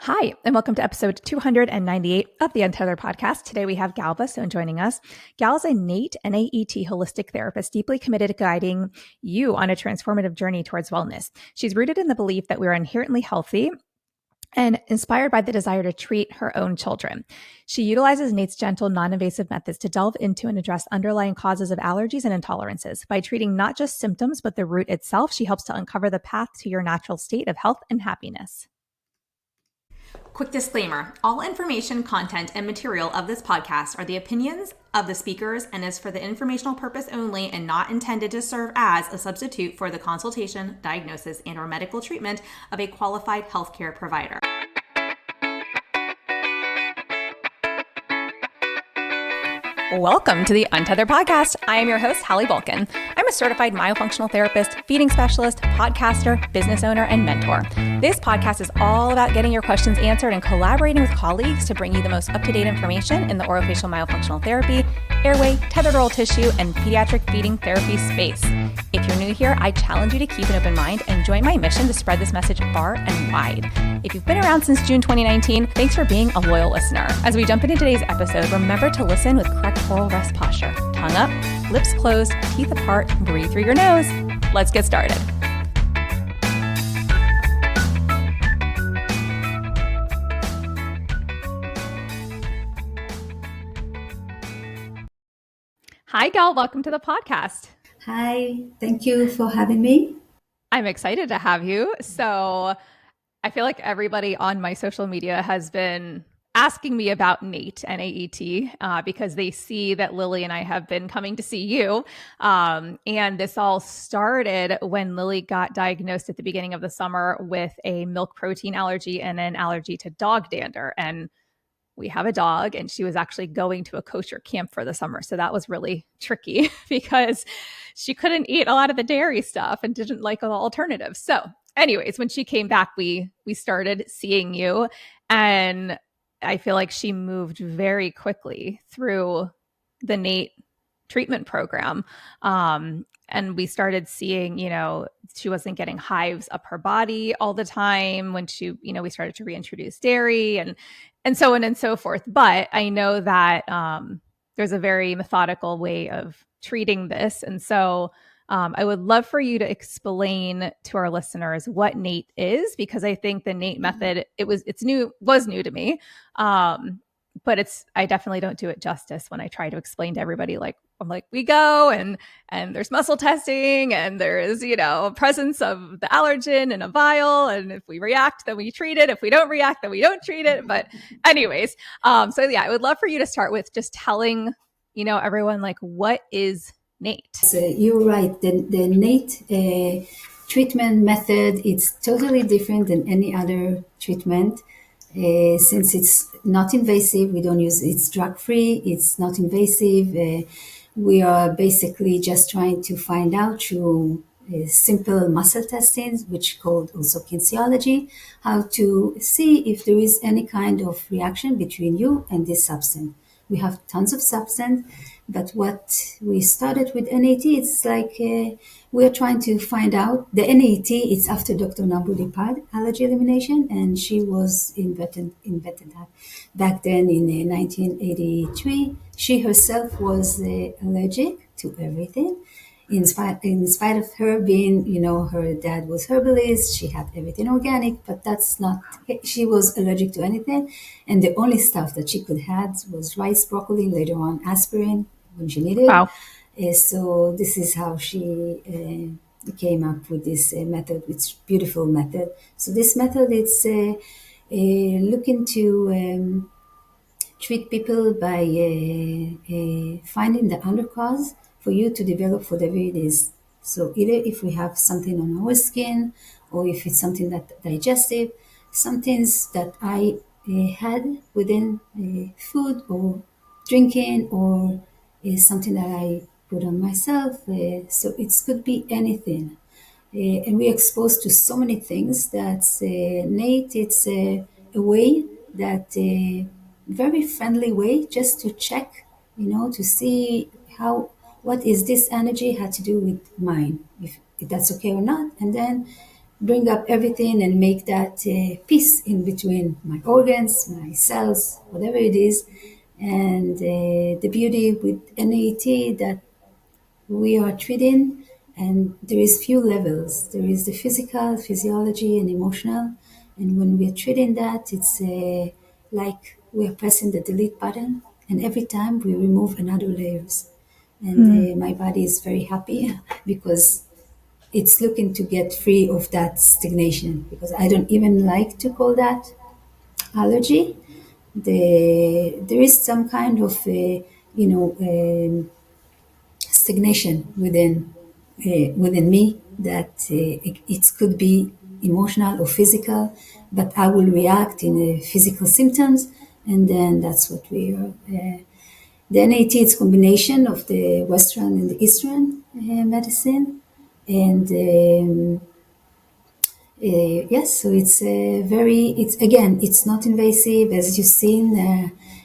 Hi, and welcome to episode 298 of the Untethered podcast. Today we have Gal Bason joining us. Gal is a NAET holistic therapist deeply committed to guiding you on a transformative journey towards wellness. She's rooted in the belief that we are inherently healthy and inspired by the desire to treat her own children. She utilizes NAET's gentle, non-invasive methods to delve into and address underlying causes of allergies and intolerances. By treating not just symptoms, but the root itself, she helps to uncover the path to your natural state of health and happiness. Quick disclaimer, all information, content, and material of this podcast are the opinions of the speakers and is for the informational purpose only and not intended to serve as a substitute for the consultation, diagnosis, and or medical treatment of a qualified healthcare provider. Welcome to the Untethered podcast. I am your host, Hallie Bulkin. I'm a certified myofunctional therapist, feeding specialist, podcaster, business owner, and mentor. This podcast is all about getting your questions answered and collaborating with colleagues to bring you the most up-to-date information in the orofacial myofunctional therapy, airway, tethered oral tissue, and pediatric feeding therapy space. If you're new here, I challenge you to keep an open mind and join my mission to spread this message far and wide. If you've been around since June 2019, thanks for being a loyal listener. As we jump into today's episode, remember to listen with correct oral rest posture. Tongue up, lips closed, teeth apart, breathe through your nose. Let's get started. Hi, Gal. Welcome to the podcast. Hi, thank you for having me. I'm excited to have you. So I feel like everybody on my social media has been asking me about NAET, N-A-E-T, because they see that Lily and I have been coming to see you. And this all started when Lily got diagnosed at the beginning of the summer with a milk protein allergy and an allergy to dog dander. And we have a dog, and she was actually going to a kosher camp for the summer. So that was really tricky because she couldn't eat a lot of the dairy stuff and didn't like the alternatives. So anyways, when she came back, we started seeing you, and I feel like she moved very quickly through the NAET treatment program. And we started seeing, she wasn't getting hives up her body all the time when we started to reintroduce dairy and so on and so forth. But I know that there's a very methodical way of treating this. And so I would love for you to explain to our listeners what NAET is, because I think the NAET method, was new to me. But I definitely don't do it justice when I try to explain to everybody, we go and there's muscle testing and there's, a presence of the allergen in a vial. And if we react, then we treat it. If we don't react, then we don't treat it. But anyways, I would love for you to start with just telling, everyone, what is NAET? So you're right. The NAET treatment method, it's totally different than any other treatment. Since it's not invasive, we don't use it's drug-free, it's not invasive. We are basically just trying to find out through simple muscle testing, which called also kinesiology, how to see if there is any kind of reaction between you and this substance. We have tons of substance, but what we started with NAET, it's we are trying to find out. The NAET, it's after Dr. Nambudipad, allergy elimination, and she was invented that back then in 1983. She herself was allergic to everything. In spite of her being, her dad was herbalist, she had everything organic, but that's not, she was allergic to anything. And the only stuff that she could have was rice, broccoli, later on aspirin when she needed. Wow. So this is how she came up with this method, which beautiful method. So this method, it's looking to treat people by finding the undercause for you to develop whatever it is. So either if we have something on our skin, or if it's something that digestive, some things that I had within food or drinking, or something that I put on myself. So it could be anything. And we're exposed to so many things that NAET, it's a way that very friendly way just to check, to see what is this energy had to do with mine, if that's okay or not. And then bring up everything and make that peace in between my organs, my cells, whatever it is. And the beauty with NAET that we are treating, and there is few levels. There is the physical, physiology, and emotional. And when we're treating that, it's like we're pressing the delete button, and every time we remove another layers. And my body is very happy because it's looking to get free of that stagnation. Because I don't even like to call that allergy. There is some kind of stagnation within me that it could be emotional or physical, but I will react in the physical symptoms, and then that's what we are. The NAT is combination of the Western and the Eastern medicine, and yes, so it's it's again, it's not invasive as you've seen.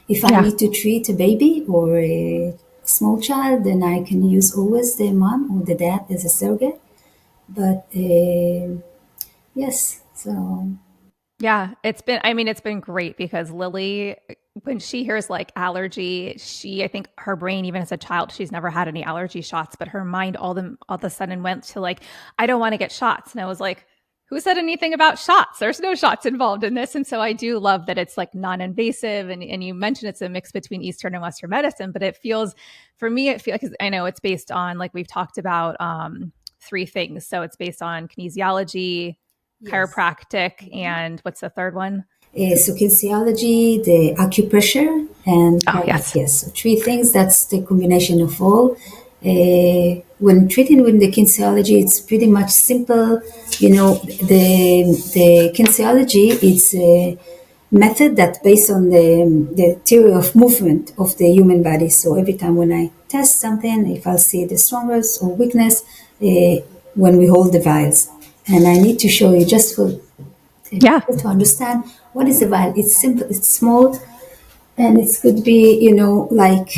If I Yeah. need to treat a baby or a small child, then I can use always the mom or the dad as a surrogate. But yes, so Yeah, it's been great because Lily, when she hears like allergy, I think her brain, even as a child, she's never had any allergy shots, but her mind all of a sudden went to like, I don't want to get shots. And I was like, who said anything about shots? There's no shots involved in this. And so I do love that it's like non-invasive. And you mentioned it's a mix between Eastern and Western medicine, but it feels, for me, it feels, because I know it's based on, like we've talked about, three things. So it's based on kinesiology, yes. chiropractic, and what's the third one? So kinesiology, the acupressure, and Oh, chiropractic. yes. Yes, so three things. That's the combination of all. When treating with the kinesiology, it's pretty much simple. You know, the kinesiology, it's a method that's based on the theory of movement of the human body. So every time when I test something, if I'll see the strongest or weakness, when we hold the vials, and I need to show you just for Yeah. people to understand what is a vial. It's simple, it's small, and it could be, you know, like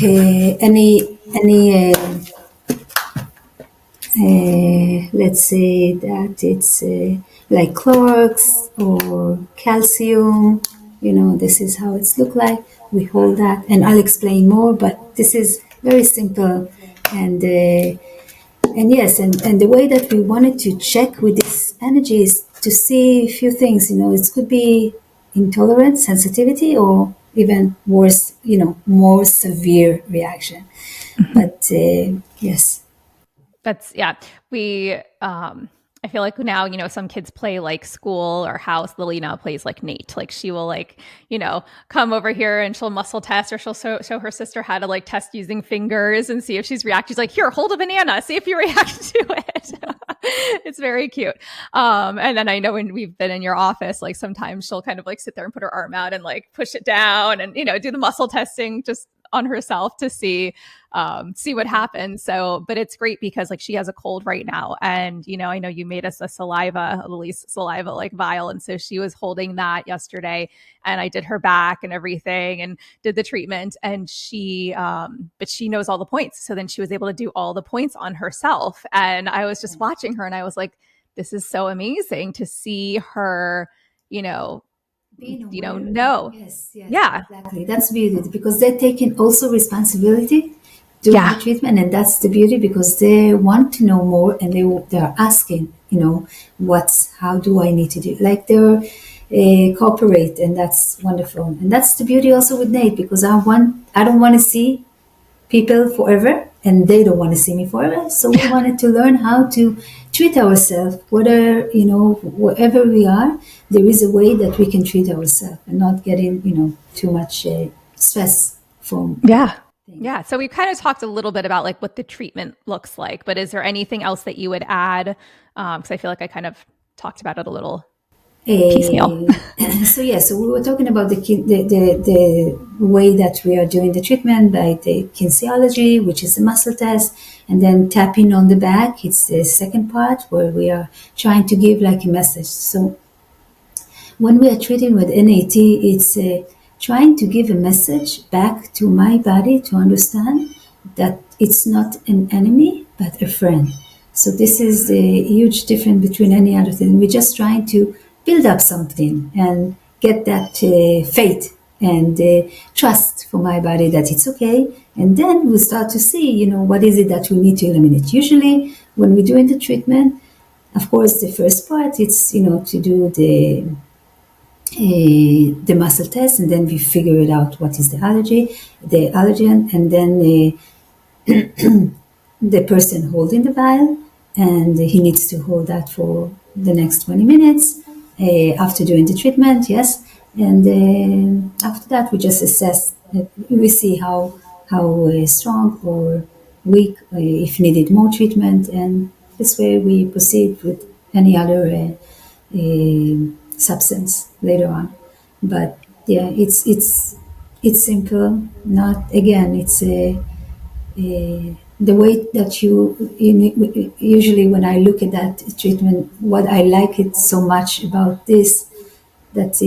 let's say that it's like Clorox or calcium. You know, this is how it's look like. We hold that, and I'll explain more. But this is very simple, and yes, and the way that we wanted to check with this energy is to see a few things. You know, it could be intolerance, sensitivity, or even worse, you know, more severe reaction. But yes, That's yeah. We I feel like now, some kids play like school or house. Lily now plays like NAET. Like she will like, come over here and she'll muscle test, or she'll show her sister how to like test using fingers and see if she's reacting. She's like, here, hold a banana, see if you react to it. It's very cute. And then I know when we've been in your office, like sometimes she'll kind of like sit there and put her arm out and like push it down and, do the muscle testing just on herself to see what happens. So, but it's great because like she has a cold right now, and I know you made us Lily's saliva like vial, and so she was holding that yesterday, and I did her back and everything, and did the treatment, and but she knows all the points, so then she was able to do all the points on herself, and I was just watching her, and I was like, this is so amazing to see her, you know, being aware. know. Yes, yes, Yeah, exactly. That's beauty because they're taking also responsibility doing the yeah, treatment, and that's the beauty because they want to know more, and they're asking, you know, what's how do I need to do? Like they're cooperate, and that's wonderful, and that's the beauty also with Nate because I don't want to see people forever and they don't want to see me forever, so we yeah. wanted to learn how to treat ourselves, whether, you know, wherever we are, there is a way that we can treat ourselves and not getting, you know, too much stress from Yeah. things. Yeah. So we kind of talked a little bit about like what the treatment looks like, but is there anything else that you would add? Because I feel like I kind of talked about it a little piecemeal. Uh, so yeah, so we were talking about the way that we are doing the treatment by the kinesiology, which is the muscle test, and then tapping on the back. It's the second part where we are trying to give like a message. So when we are treating with NAT, it's trying to give a message back to my body to understand that it's not an enemy but a friend. So this is the huge difference between any other thing. We're just trying to build up something and get that faith and trust for my body that it's okay. And then we'll start to see, what is it that we need to eliminate. Usually when we're doing the treatment, of course, the first part, it's, to do the muscle test, and then we figure it out what is the allergen, and then the person holding the vial, and he needs to hold that for the next 20 minutes after doing the treatment, yes. And after that, we just assess, we see how strong or weak, if needed more treatment, and this way we proceed with any other substance later on. But yeah, it's simple. Not again, it's the way that usually when I look at that treatment, what I like it so much about this, that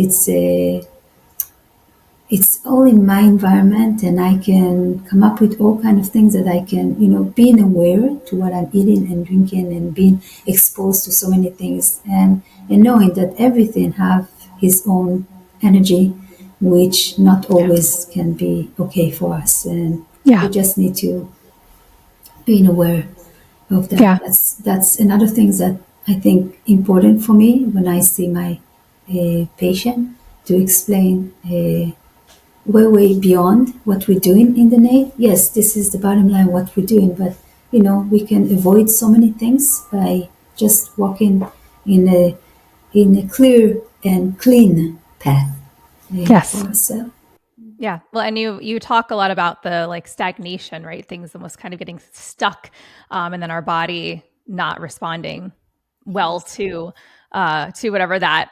it's all in my environment, and I can come up with all kind of things that I can, being aware to what I'm eating and drinking, and being exposed to so many things, and knowing that everything have his own energy, which not always can be okay for us, and we just need to being aware of that. Yeah. That's another thing that I think important for me when I see my patient, to explain way beyond what we're doing in the NAET. Yes, this is the bottom line what we're doing, but we can avoid so many things by just walking in a clear and clean path for ourselves. Yeah. Well, and you talk a lot about the like stagnation, right? Things almost kind of getting stuck, and then our body not responding well to whatever that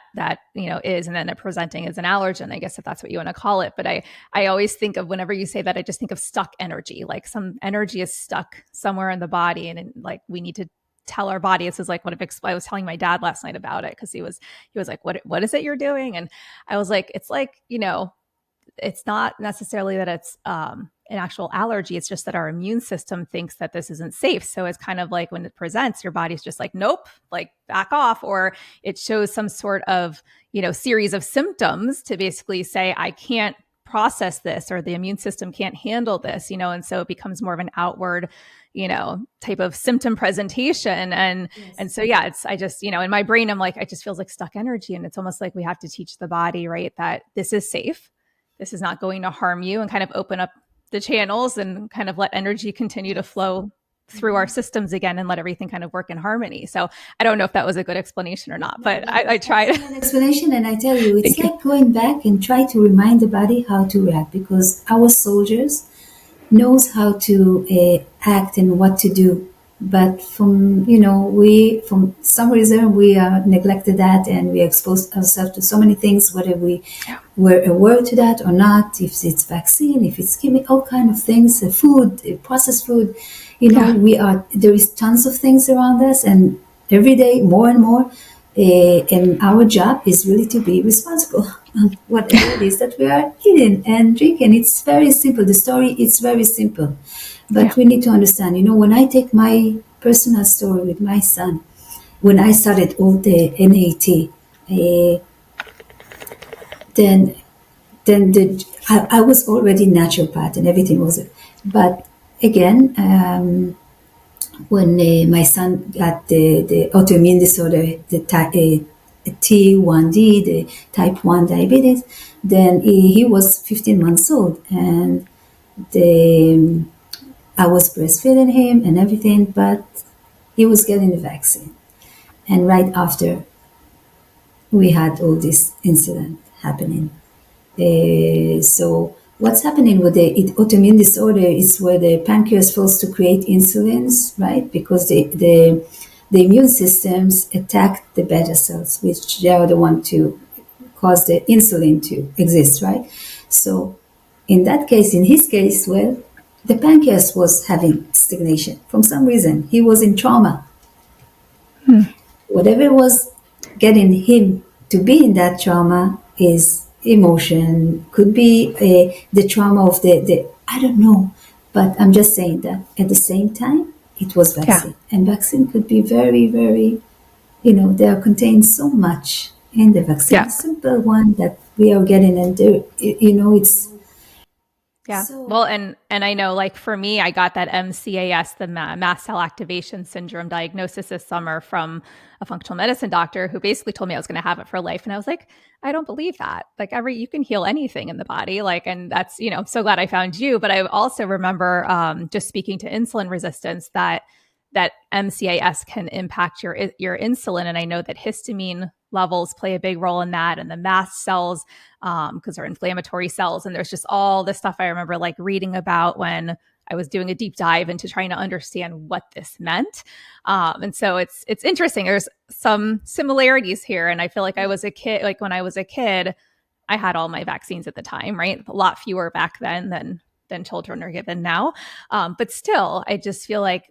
is, and then it presenting as an allergen, I guess, if that's what you want to call it. But I always think of, whenever you say that, I just think of stuck energy, like some energy is stuck somewhere in the body, and like we need to tell our body. This is like I was telling my dad last night about it, because he was like, what is it you're doing? And I was like, it's like, it's not necessarily that it's an actual allergy. It's just that our immune system thinks that this isn't safe. So it's kind of like when it presents, your body's just like, nope, like back off, or it shows some sort of, series of symptoms to basically say, I can't process this, or the immune system can't handle this, and so it becomes more of an outward, type of symptom presentation. And so, yeah, I just, in my brain, I'm like, it just feels like stuck energy. And it's almost like we have to teach the body, right, that this is safe. This is not going to harm you, and kind of open up the channels and kind of let energy continue to flow through our systems again, and let everything kind of work in harmony. So I don't know if that was a good explanation or not, but I tried. An explanation, and I tell you, it's like going back and try to remind the body how to react, because our soldiers knows how to act and what to do. But from some reason we neglected that, and we exposed ourselves to so many things, whether we were aware to that or not. If it's vaccine, if it's all kind of things, food, processed food, there is tons of things around us, and every day more and more. And our job is really to be responsible on whatever it is that we are eating and drinking. It's very simple. The story is very simple. But we need to understand, when I take my personal story with my son, when I started all the NAET, then I was already naturopath and everything was it. But again, when my son got the autoimmune disorder, the T1D, the type 1 diabetes, then he was 15 months old, and I was breastfeeding him and everything, but he was getting the vaccine. And right after, we had all this incident happening. So what's happening with the autoimmune disorder is where the pancreas fails to create insulins, right? Because the immune systems attack the beta cells, which they are the one to cause the insulin to exist, right? So in that case, in his case, well, the pancreas was having stagnation from some reason. He was in trauma. Whatever was getting him to be in that trauma is emotion, could be the trauma of the I don't know, but I'm just saying that at the same time, it was Yeah. vaccine. And vaccine could be very, very, there contains so much in the vaccine. Yeah. A simple one that we are getting into, it's Yeah. so. Well, and I know, like for me, I got that MCAS, the mast cell activation syndrome diagnosis this summer from a functional medicine doctor who basically told me I was going to have it for life, and I was like, I don't believe that. Like you can heal anything in the body, like, and that's I'm so glad I found you. But I also remember just speaking to insulin resistance that MCAS can impact your insulin, and I know that histamine levels play a big role in that, and the mast cells because they're inflammatory cells. And there's just all this stuff I remember like reading about when I was doing a deep dive into trying to understand what this meant. And so it's interesting. There's some similarities here, and I feel like I was a kid. Like when I was a kid, I had all my vaccines at the time, right? A lot fewer back then than children are given now. But still, I just feel like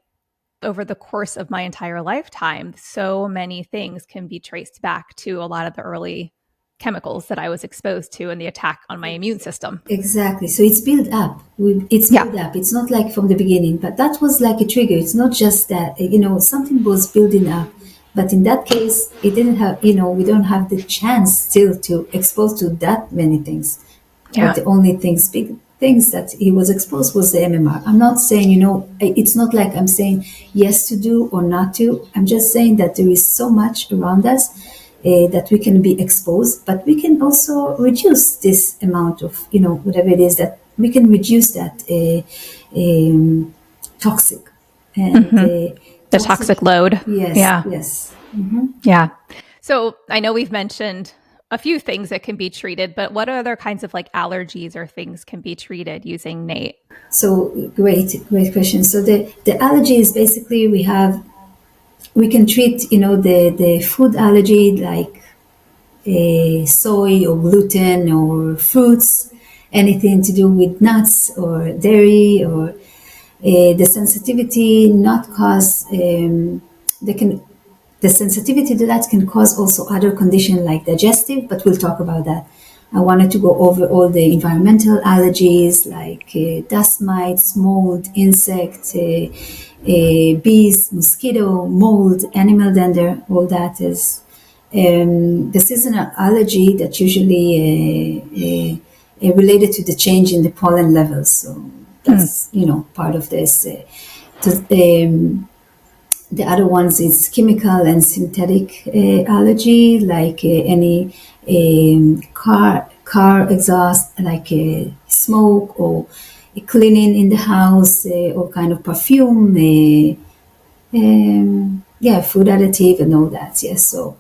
over the course of my entire lifetime, so many things can be traced back to a lot of the early chemicals that I was exposed to and the attack on my immune system. Exactly. So it's built up. It's Yeah. built up. It's not like from the beginning, but that was like a trigger. It's not just that, something was building up. But in that case, it didn't have, we don't have the chance still to expose to that many things. But Yeah. the only things, big things that he was exposed was the MMR. I'm not saying, it's not like I'm saying yes to do or not to. I'm just saying that there is so much around us that we can be exposed, but we can also reduce this amount of, whatever it is that we can reduce that toxic and The toxic load. Yes, Yeah. yes. Yeah. So I know we've mentioned a few things that can be treated, but what other kinds of like allergies or things can be treated using NAET? So great question. So the allergy is basically we can treat the food allergy like soy or gluten or fruits, anything to do with nuts or dairy or the sensitivity not cause they can the sensitivity to that can cause also other conditions like digestive, but we'll talk about that. I wanted to go over all the environmental allergies like dust mites, mold, insect, bees, mosquito, mold, animal dander, all that is the seasonal allergy that usually related to the change in the pollen levels. So that's part of this. The other ones is chemical and synthetic allergy, like any car exhaust, like smoke or cleaning in the house, or kind of perfume. Yeah, food additive and all that. Yes, so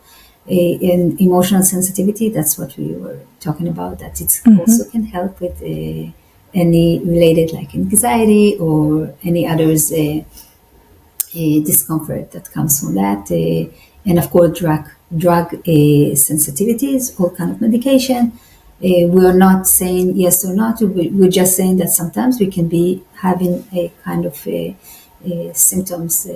in emotional sensitivity, that's what we were talking about. That it also can help with any related like anxiety or any others discomfort that comes from that, and of course drug sensitivities, all kind of medication. We are not saying yes or not. We're just saying that sometimes we can be having a kind of symptoms,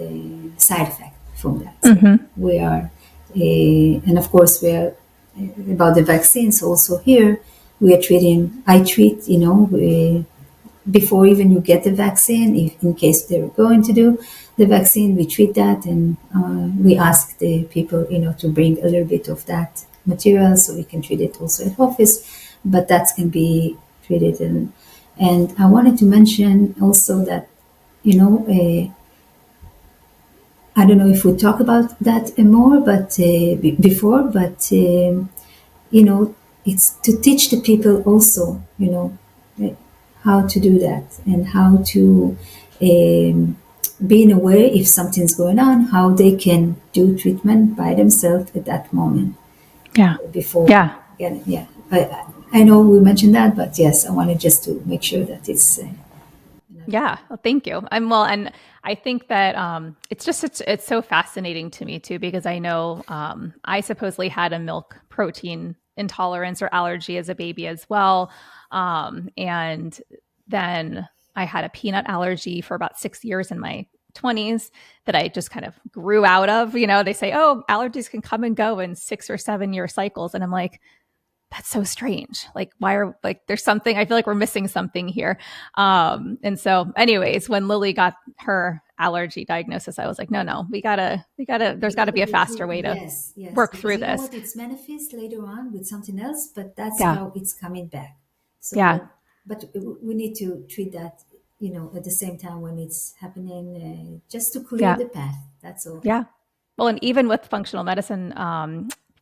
side effect from that. So we are, and of course we are about the vaccines. Also here we are treating. I treat, before even you get the vaccine, if in case they're going to do the vaccine, we treat that and we ask the people, to bring a little bit of that material so we can treat it also at office. But that can be treated, and I wanted to mention also that, I don't know if we talk about that more, but before, but it's to teach the people also, how to do that and how to being aware if something's going on, how they can do treatment by themselves at that moment Yeah. before Yeah. getting, yeah. I know we mentioned that, but yes, I wanted just to make sure that it's Yeah, well, thank you. I'm well, and I think that it's so fascinating to me too because I know I supposedly had a milk protein intolerance or allergy as a baby as well, and then I had a peanut allergy for about 6 years in my 20s that I just kind of grew out of. They say, oh, allergies can come and go in 6 or 7 year cycles, and I'm like, that's so strange. Like, why are, like, there's something, I feel like we're missing something here. And so anyways, when Lily got her allergy diagnosis, I was like, no, there's gotta be a faster way to Yes, yes, work because through you know this. what, it's manifest later on with something else, but that's Yeah. how it's coming back. Yeah. So, but we need to treat that, at the same time when it's happening, just to clear Yeah. the path. That's all. Yeah. Well, and even with functional medicine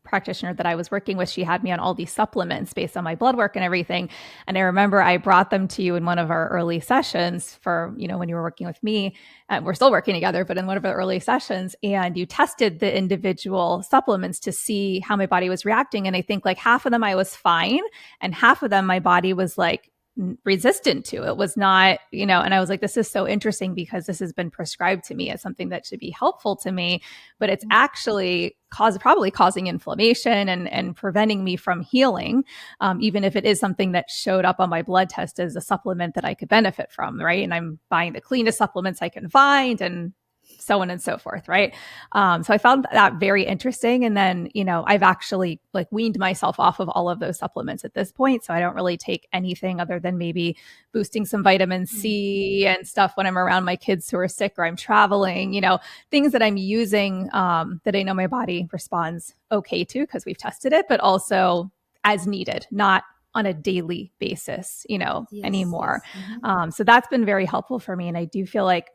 practitioner that I was working with, she had me on all these supplements based on my blood work and everything. And I remember I brought them to you in one of our early sessions for, when you were working with me. We're still working together, but in one of the early sessions, and you tested the individual supplements to see how my body was reacting. And I think like half of them I was fine, and half of them my body was like resistant to. It was not, and I was like, this is so interesting because this has been prescribed to me as something that should be helpful to me, but it's actually probably causing inflammation and preventing me from healing, even if it is something that showed up on my blood test as a supplement that I could benefit from, right? And I'm buying the cleanest supplements I can find, and so on and so forth, right? So I found that very interesting. And then, I've actually like weaned myself off of all of those supplements at this point. So I don't really take anything other than maybe boosting some vitamin C and stuff when I'm around my kids who are sick or I'm traveling, things that I'm using that I know my body responds okay to because we've tested it, but also as needed, not on a daily basis, Yes, anymore. yes. Mm-hmm. So that's been very helpful for me. And I do feel like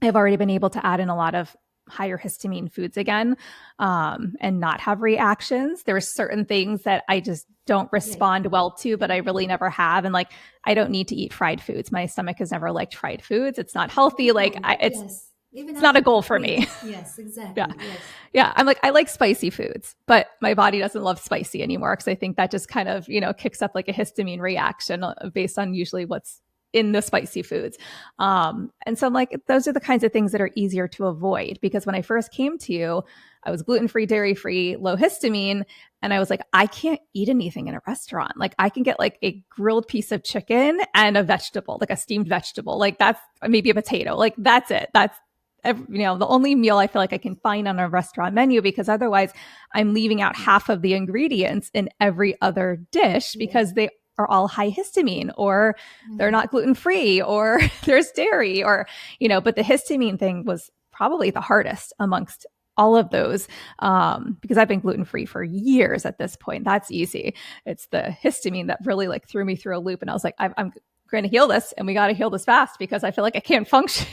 I've already been able to add in a lot of higher histamine foods again, and not have reactions. There are certain things that I just don't respond well to, but I really never have. And like, I don't need to eat fried foods. My stomach has never liked fried foods. It's not healthy. Like Yes, even it's not a after goal for me. treat. Yes, Yeah. exactly. Yes. Yeah. I'm like, I like spicy foods, but my body doesn't love spicy anymore because I think that just kind of, kicks up like a histamine reaction based on usually what's in the spicy foods. And so I'm like, those are the kinds of things that are easier to avoid because when I first came to you, I was gluten-free, dairy-free, low histamine. And I was like, I can't eat anything in a restaurant. Like I can get like a grilled piece of chicken and a vegetable, like a steamed vegetable. Like that's maybe a potato. Like that's it. That's the only meal I feel like I can find on a restaurant menu because otherwise I'm leaving out half of the ingredients in every other dish because they are all high histamine or they're not gluten-free or there's dairy or, but the histamine thing was probably the hardest amongst all of those because I've been gluten-free for years at this point. That's easy. It's the histamine that really like threw me through a loop. And I was like, I'm going to heal this and we got to heal this fast because I feel like I can't function.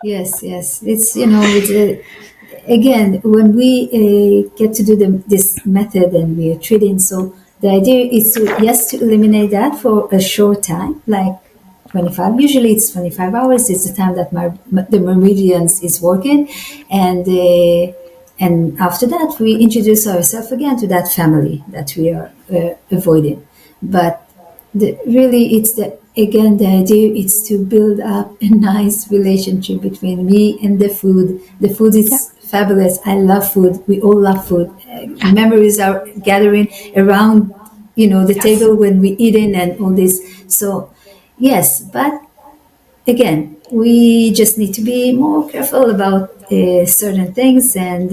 Yes, yes. Again, when we get to do this method and we are treating, so the idea is to, yes, to eliminate that for a short time, like 25. Usually it's 25 hours. It's the time that the meridians is working. And after that, we introduce ourselves again to that family that we are avoiding. But the idea is to build up a nice relationship between me and the food. The food is fabulous. I love food. We all love food. Memories are gathering around, the table when we eating and all this. So, yes, but again, we just need to be more careful about certain things and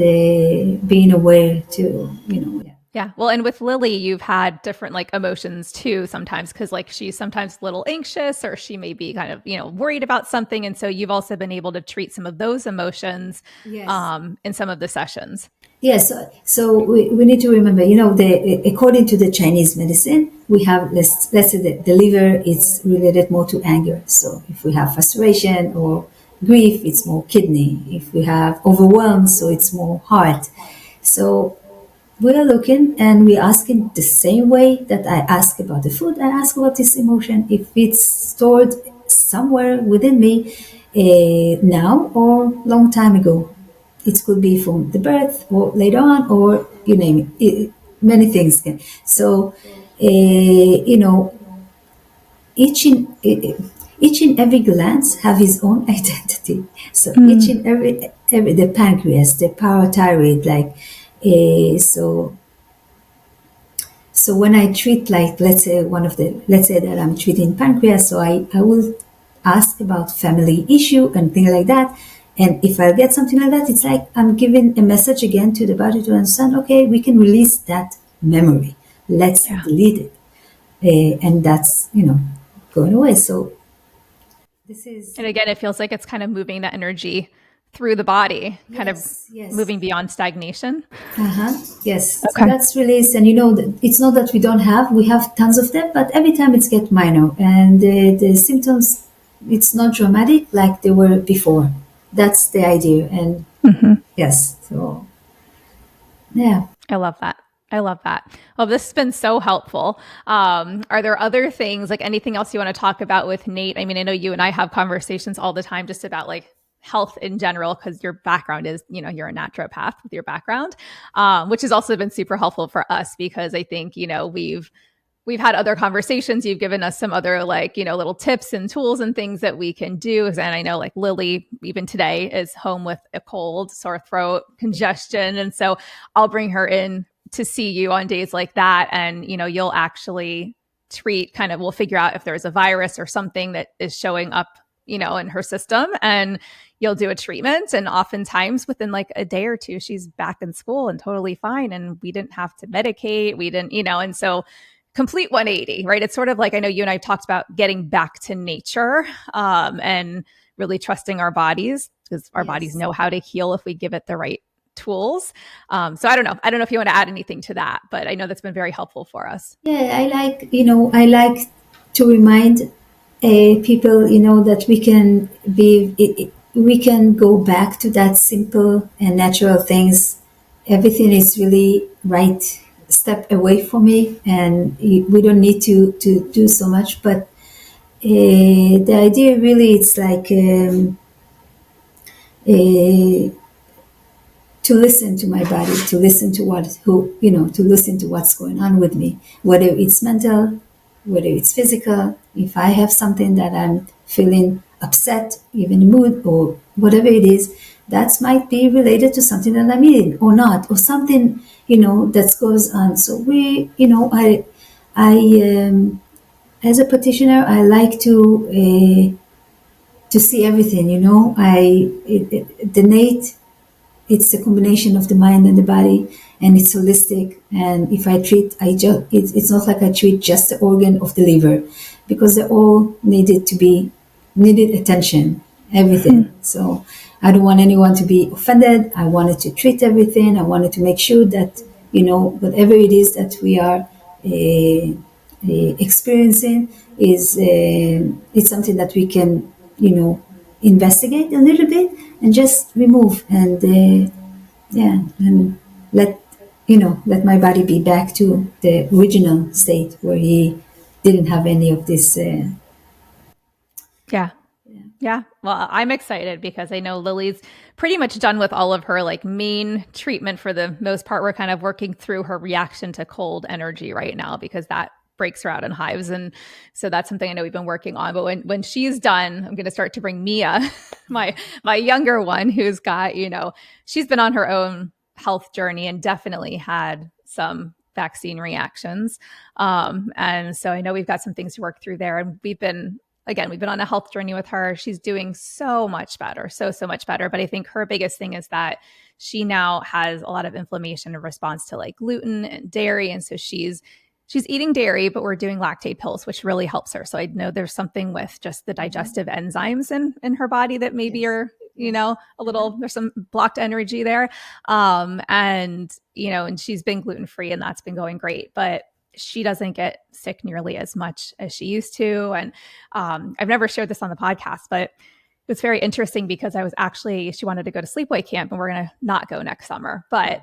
being aware to, Yeah. Yeah. Well, and with Lily, you've had different like emotions too sometimes because like she's sometimes a little anxious or she may be kind of, worried about something. And so you've also been able to treat some of those emotions Yes. in some of the sessions. Yes, so we need to remember, according to the Chinese medicine, we have, let's say the liver is related more to anger. So if we have frustration or grief, it's more kidney. If we have overwhelm, so it's more heart. So we're looking and we're asking the same way that I ask about the food, I ask about this emotion, if it's stored somewhere within me now or long time ago. It could be from the birth or later on, or you name many things. So, each and every glands have his own identity. So each and every the pancreas, the parathyroid, like so. So when I treat, like, let's say that I'm treating pancreas, so I will ask about family issue and things like that. And if I get something like that, it's like I'm giving a message again to the body to understand, okay, we can release that memory. Let's Yeah. delete it. And that's, going away. So this is, And again, it feels like it's kind of moving that energy through the body, kind of yes, yes. moving beyond stagnation. Uh-huh. Yes. So Okay. that's release. And it's not that we have tons of them, but every time it's get minor. And the symptoms, it's not dramatic like they were before. That's the idea. And Mm-hmm. yes, so yeah. I love that. I love that. Well, this has been so helpful. Are there other things, like anything else you want to talk about with NAET? I mean, I know you and I have conversations all the time just about like health in general, because your background is, you're a naturopath with your background, which has also been super helpful for us because I think, we've had other conversations. You've given us some other like, little tips and tools and things that we can do. And I know like Lily, even today, is home with a cold, sore throat, congestion. And so I'll bring her in to see you on days like that. And, you'll actually treat we'll figure out if there's a virus or something that is showing up, in her system. And you'll do a treatment. And oftentimes within like a day or two, she's back in school and totally fine. And we didn't have to medicate. We didn't, and so complete 180, right? It's sort of like, I know you and I talked about getting back to nature, and really trusting our bodies because our bodies Yes. know how to heal if we give it the right tools. So I don't know. I don't know if you want to add anything to that, but I know that's been very helpful for us. Yeah, I like to remind people, that we can go back to that simple and natural things. Everything is really right step away from me, and we don't need to do so much. But the idea really, it's like uh, to listen to my body, to listen to to listen to what's going on with me, whether it's mental, whether it's physical. If I have something that I'm feeling upset, even mood or whatever it is, that might be related to something that I'm eating or not, or something, that goes on. So I, as a practitioner, I like to see everything, the NAET, it's a combination of the mind and the body, and it's holistic. And if I treat, it's not like I treat just the organ of the liver, because they all needed attention, everything. So I don't want anyone to be offended. I wanted to treat everything. I wanted to make sure that, whatever it is that we are experiencing is it's something that we can, investigate a little bit and just remove, and and let let my body be back to the original state where he didn't have any of this. Yeah. Yeah. Well, I'm excited because I know Lily's pretty much done with all of her like main treatment for the most part. We're kind of working through her reaction to cold energy right now because that breaks her out in hives. And so that's something I know we've been working on. But when she's done, I'm going to start to bring Mia, my younger one, who's got, she's been on her own health journey and definitely had some vaccine reactions. And so I know we've got some things to work through there. And we've been on a health journey with her. She's doing so much better, so much better. But I think her biggest thing is that she now has a lot of inflammation in response to like gluten and dairy. And so she's eating dairy, but we're doing lactate pills, which really helps her. So I know there's something with just the digestive enzymes in her body that maybe Yes. are, a little, there's some blocked energy there. And she's been gluten-free and that's been going great. But she doesn't get sick nearly as much as she used to. And I've never shared this on the podcast, but it's very interesting because she wanted to go to sleepaway camp and we're going to not go next summer. But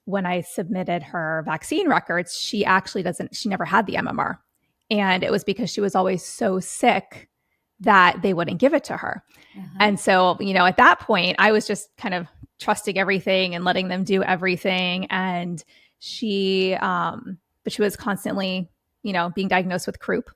when I submitted her vaccine records, she never had the MMR. And it was because she was always so sick that they wouldn't give it to her. And so, at that point, I was just kind of trusting everything and letting them do everything. And but she was constantly, being diagnosed with croup,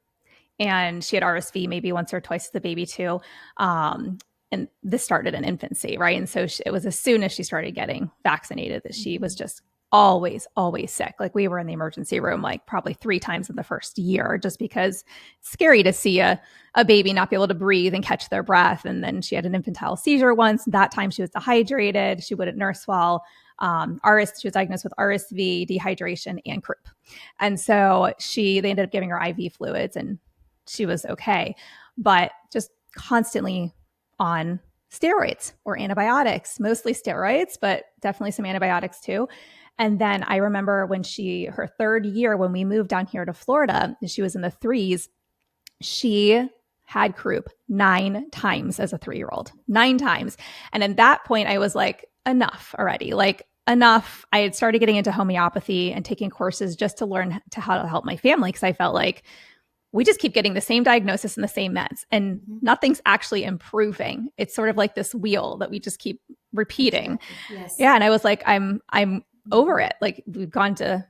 and she had RSV maybe once or twice as a baby too. And this started in infancy, right? And so it was as soon as she started getting vaccinated that she was just always, always sick. Like we were in the emergency room like probably 3 times in the first year, just because it's scary to see a baby not be able to breathe and catch their breath. And then she had an infantile seizure once. That time she was dehydrated. She wouldn't nurse well. She was diagnosed with RSV, dehydration, and croup. And so they ended up giving her IV fluids and she was okay, but just constantly on steroids or antibiotics, mostly steroids, but definitely some antibiotics too. And then I remember when her third year, when we moved down here to Florida, she was in the 3s, she had croup 9 times as a 3-year-old, 9 times. And at that point I was like, enough already, like enough. I had started getting into homeopathy and taking courses just to learn how to help my family, because I felt like we just keep getting the same diagnosis and the same meds and nothing's actually improving. It's sort of like this wheel that we just keep repeating. Exactly. Yes. Yeah. And I was like, I'm over it. Like we've gone to,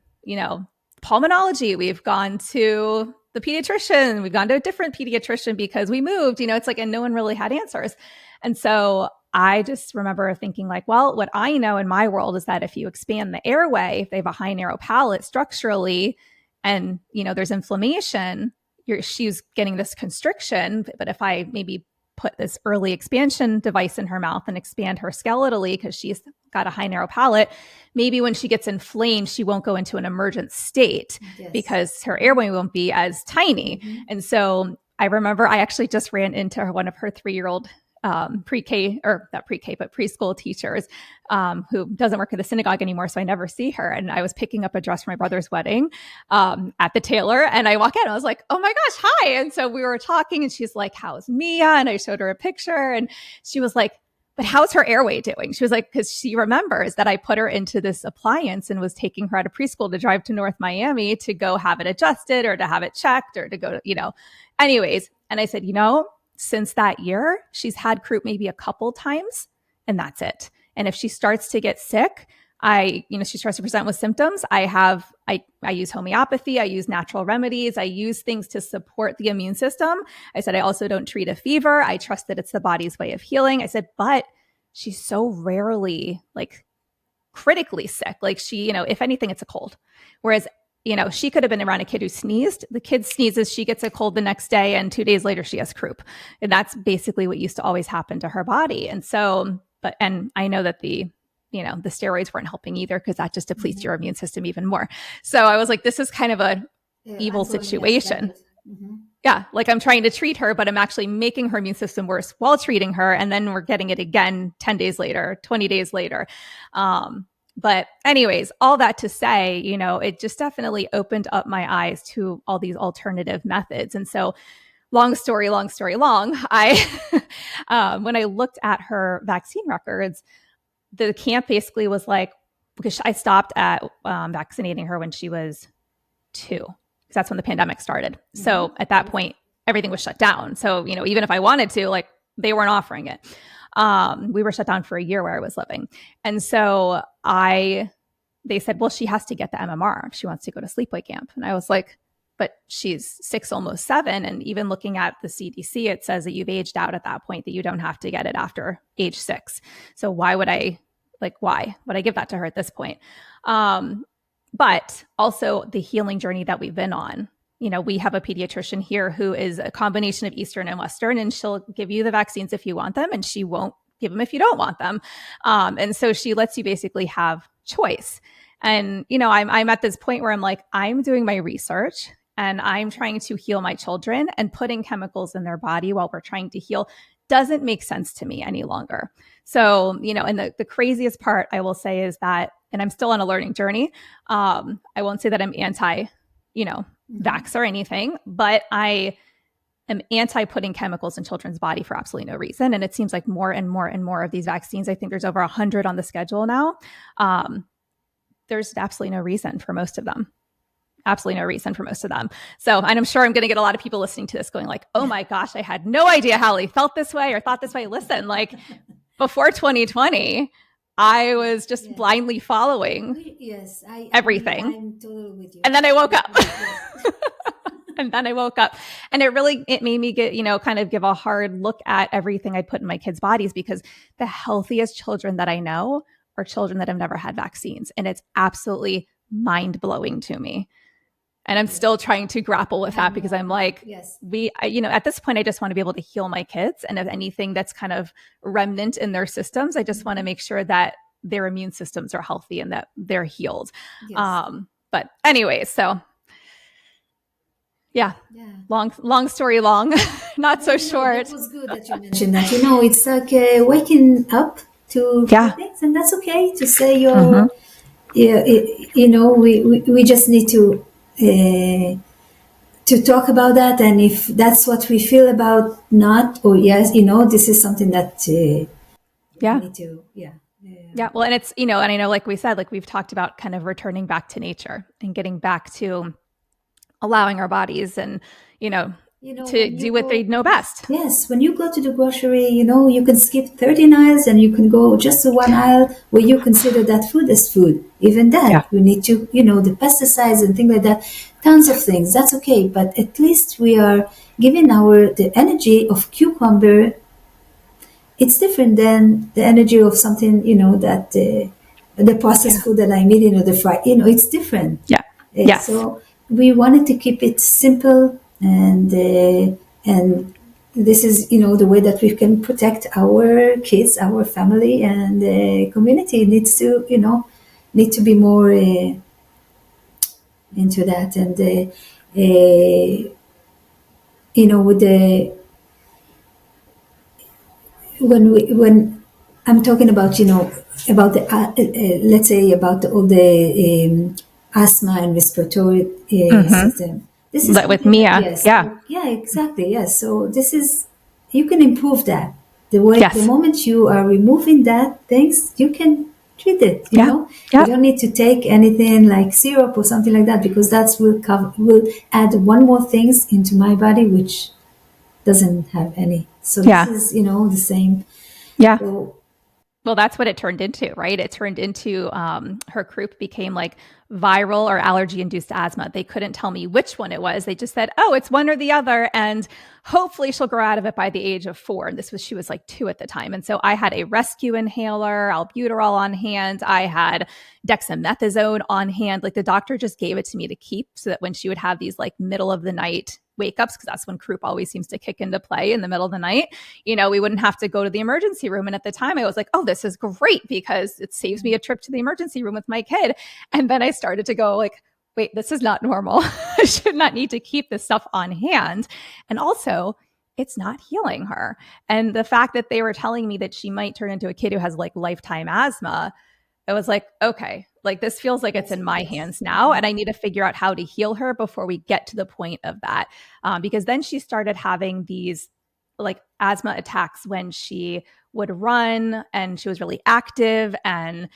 pulmonology, we've gone to the pediatrician, we've gone to a different pediatrician because we moved, it's like, and no one really had answers. And so I just remember thinking like, well, what I know in my world is that if you expand the airway, if they have a high narrow palate structurally, and, there's inflammation, she's getting this constriction. But if I maybe put this early expansion device in her mouth and expand her skeletally, because she's got a high narrow palate, maybe when she gets inflamed, she won't go into an emergent state because her airway won't be as tiny. And so I remember I actually just ran into one of her 3-year-old pre-K, or not pre-K, but preschool teachers, who doesn't work at the synagogue anymore. So I never see her. And I was picking up a dress for my brother's wedding, at the tailor. And I walk in, and I was like, oh my gosh, hi. And so we were talking and she's like, how's Mia? And I showed her a picture and she was like, but how's her airway doing? She was like, because she remembers that I put her into this appliance and was taking her out of preschool to drive to North Miami to go have it adjusted or to have it checked or to go, anyways. And I said, since that year, she's had croup maybe a couple times and that's it. And if she starts to get sick, she starts to present with symptoms, I use homeopathy, I use natural remedies, I use things to support the immune system. I said, I also don't treat a fever. I trust that it's the body's way of healing. I said, but she's so rarely like critically sick. Like she, if anything, it's a cold. Whereas she could have been around a kid who sneezed. The kid sneezes, she gets a cold the next day, and 2 days later she has croup. And that's basically what used to always happen to her body. And so, and I know that the steroids weren't helping either, because that just depletes your immune system even more. So I was like, this is kind of a evil situation. Yeah. Like I'm trying to treat her, but I'm actually making her immune system worse while treating her. And then we're getting it again 10 days later, 20 days later. But anyways, all that to say, it just definitely opened up my eyes to all these alternative methods. And so long story long, I, when I looked at her vaccine records, the camp basically was like, because I stopped at vaccinating her when she was 2, because that's when the pandemic started. So at that point, everything was shut down. So, even if I wanted to, like, they weren't offering it. We were shut down for a year where I was living. And so they said, well, she has to get the MMR if she wants to go to sleepaway camp. And I was like, but she's 6, almost 7. And even looking at the CDC, it says that you've aged out at that point, that you don't have to get it after age 6. So why would I give that to her at this point? But also the healing journey that we've been on. We have a pediatrician here who is a combination of Eastern and Western, and she'll give you the vaccines if you want them, and she won't give them if you don't want them. And so she lets you basically have choice. And, I'm at this point where I'm like, I'm doing my research and I'm trying to heal my children, and putting chemicals in their body while we're trying to heal doesn't make sense to me any longer. So, and the craziest part I will say is that, and I'm still on a learning journey. I won't say that I'm anti, vax or anything, but I am anti putting chemicals in children's body for absolutely no reason. And it seems like more and more and more of these vaccines, I think there's over 100 on the schedule now. There's absolutely no reason for most of them. Absolutely no reason for most of them. So, and I'm sure I'm going to get a lot of people listening to this going like, oh my gosh, I had no idea Hallie felt this way or thought this way. Listen, like before 2020, I was just blindly following everything. I'm totally with you. And then I woke up. And it made me get, kind of give a hard look at everything I put in my kids' bodies, because the healthiest children that I know are children that have never had vaccines. And it's absolutely mind blowing to me. And I'm still trying to grapple with that, because I'm like, at this point, I just want to be able to heal my kids. And if anything that's kind of remnant in their systems, I just want to make sure that their immune systems are healthy and that they're healed. Yes. But anyway, so yeah, Yeah. long story long, not so No, that short. was good that you mentioned that. It's like waking up to few Yeah. things, and that's okay to say Mm-hmm. your. Yeah, we just need to talk about that, and if that's what we feel about not or yes, this is something that we Yeah. need to Yeah. Well, and it's, and I know, like we said, like we've talked about kind of returning back to nature and getting back to allowing our bodies and, to when you do what they go. know best. Yes, when you go to the grocery, you can skip 13 aisles and you can go just to one aisle where you consider that food as food. Even Yeah. that, we need to, the pesticides and things like that, tons of things. That's okay, but at least we are giving the energy of cucumber. It's different than the energy of something, that the processed Yeah. food that I'm eating or the fried, it's different. Yeah. Yes. So we wanted to keep it simple, and this is the way that we can protect our kids, our family, and the community needs to need to be more into that, and with the when I'm talking about about the let's say about all the asthma and respiratory Mm-hmm. system. This is But with something that Mia. yes, Yeah. yeah, exactly, yes. So this is you can improve that. The Yes. moment you are removing that things, you can treat it. Yeah. You Yep. don't need to take anything like syrup or something like that because that will add one more things into my body which doesn't have any. So this Yeah. is the same. Yeah. So Well, that's what it turned into, right? It turned into her croup became like viral or allergy induced asthma. They couldn't tell me which one it was. They just said, oh, it's one or the other. And hopefully she'll grow out of it by the age of 4. And she was like 2 at the time. And so I had a rescue inhaler, albuterol on hand. I had dexamethasone on hand. Like the doctor just gave it to me to keep so that when she would have these like middle of the night wake ups, because that's when croup always seems to kick into play in the middle of the night, we wouldn't have to go to the emergency room. And at the time I was like, oh, this is great because it saves me a trip to the emergency room with my kid. And then I started to go like, wait, this is not normal. I should not need to keep this stuff on hand. And also, it's not healing her. And the fact that they were telling me that she might turn into a kid who has like lifetime asthma, I was like, okay, like this feels like it's in my hands now. And I need to figure out how to heal her before we get to the point of that. Because then she started having these like asthma attacks when she would run and she was really active and,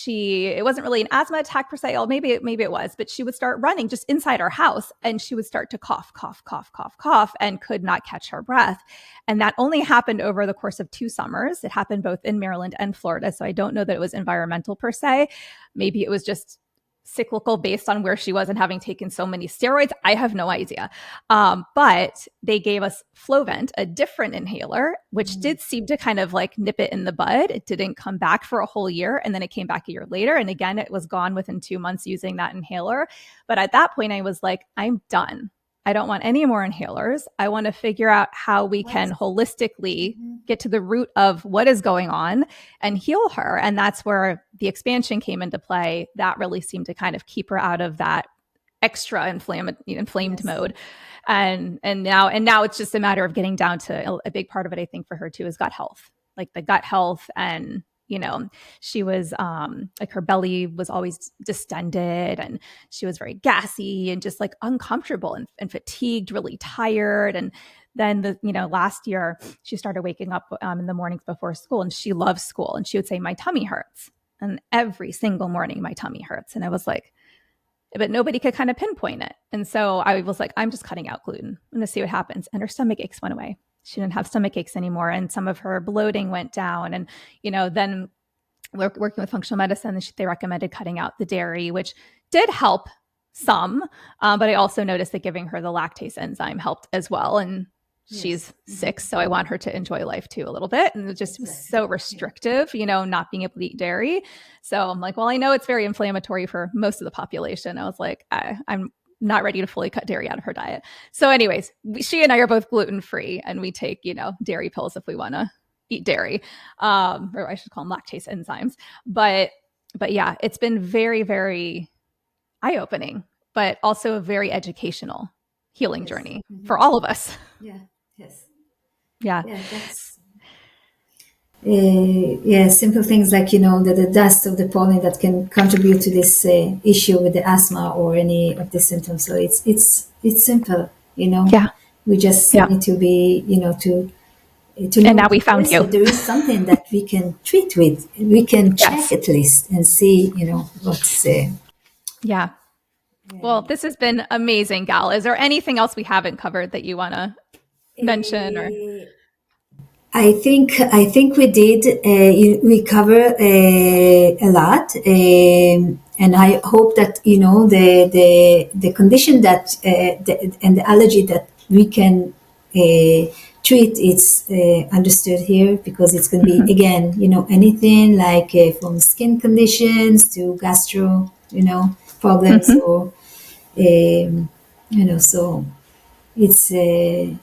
it wasn't really an asthma attack per se, or maybe it was, but she would start running just inside her house and she would start to cough, cough, cough, cough, cough, and could not catch her breath. And that only happened over the course of 2 summers. It happened both in Maryland and Florida. So I don't know that it was environmental per se. Maybe it was just cyclical based on where she was and having taken so many steroids. I have no idea. But they gave us Flovent, a different inhaler, which did seem to kind of like nip it in the bud. It didn't come back for a whole year. And then it came back a year later. And again, it was gone within 2 months using that inhaler. But at that point, I was like, I'm done. I don't want any more inhalers. I want to figure out how we can holistically get to the root of what is going on and heal her. And that's where the expansion came into play. That really seemed to kind of keep her out of that extra inflamed mode. And now it's just a matter of getting down to a big part of it. I think for her too is gut health, like the gut health. And she was like her belly was always distended and she was very gassy and just like uncomfortable and fatigued, really tired. And then last year she started waking up in the mornings before school, and she loves school, and she would say, my tummy hurts. And every single morning my tummy hurts. And I was like, but nobody could kind of pinpoint it. And so I was like, I'm just cutting out gluten. I'm going to see what happens. And her stomach aches went away. She didn't have stomach aches anymore. And some of her bloating went down. And, then working with functional medicine, they recommended cutting out the dairy, which did help some. But I also noticed that giving her the lactase enzyme helped as well. And she's 6, so I want her to enjoy life too a little bit. And it just was so restrictive, not being able to eat dairy. So I'm like, well, I know it's very inflammatory for most of the population. I was like, I'm not ready to fully cut dairy out of her diet. So anyways, she and I are both gluten-free, and we take, dairy pills if we want to eat dairy, or I should call them lactase enzymes. But yeah, it's been very, very eye-opening, but also a very educational healing Yes. journey for all of us. Yeah. Yes. Yeah. Yeah. That's yeah, simple things like the dust of the pollen that can contribute to this issue with the asthma or any of the symptoms. So it's simple. Yeah. We just Yeah. need to be to And know now we that found you. there is something that we can treat with. We can check Yes. at least and see what's. Yeah. Well, this has been amazing, Gal. Is there anything else we haven't covered that you want to mention or? I think we did. We cover a lot, and I hope that the condition that and the allergy that we can treat is understood here, because it's going to be again anything like from skin conditions to gastro problems, Mhm. or so it's a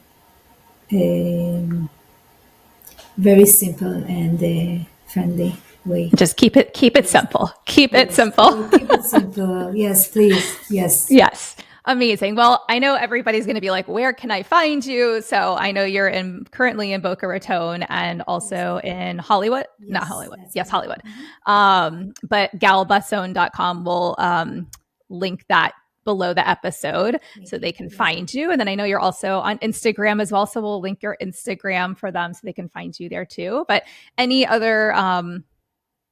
very simple and friendly way. Just keep it Yes, simple. Keep it yes. simple. We'll keep it simple. Yes, please. Yes, Yes. Amazing. Well, I know everybody's going to be like, where can I find you? So I know you're currently in Boca Raton and also in Hollywood. Not yes, Hollywood. that's Yes, correct. Hollywood. But galbason.com will link that below the episode so Thank you. they can Yes. find you. And then I know you're also on Instagram as well. So we'll link your Instagram for them so they can find you there too. But any other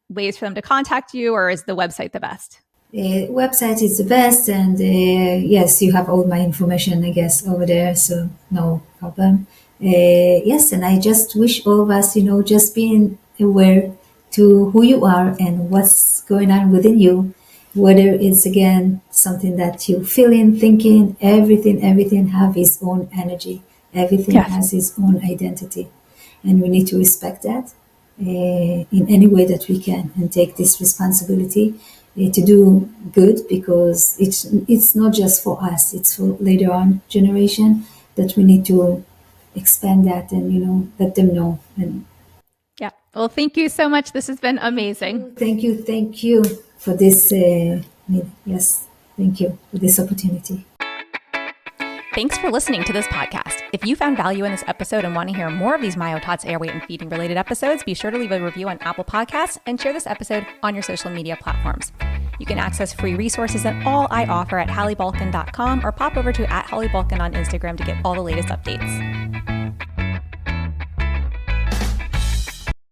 ways for them to contact you, or is the website the best? Website is the best, and yes, you have all my information, I guess, over there, so no problem. Yes, and I just wish all of us, just being aware to who you are and what's going on within you, whether it's again something that you feeling, thinking, everything have its own energy, everything Yes. has its own identity, and we need to respect that in any way that we can, and take this responsibility to do good, because it's not just for us, it's for later on generation, that we need to expand that and let them know. And Yeah. Well, thank you so much. This has been amazing. thank you for this. Yes, thank you for this opportunity. Thanks for listening to this podcast. If you found value in this episode and want to hear more of these MyoTots airway and feeding related episodes, be sure to leave a review on Apple Podcasts and share this episode on your social media platforms. You can access free resources and all I offer at halliebalkan.com, or pop over to @HallieBalkan on Instagram to get all the latest updates.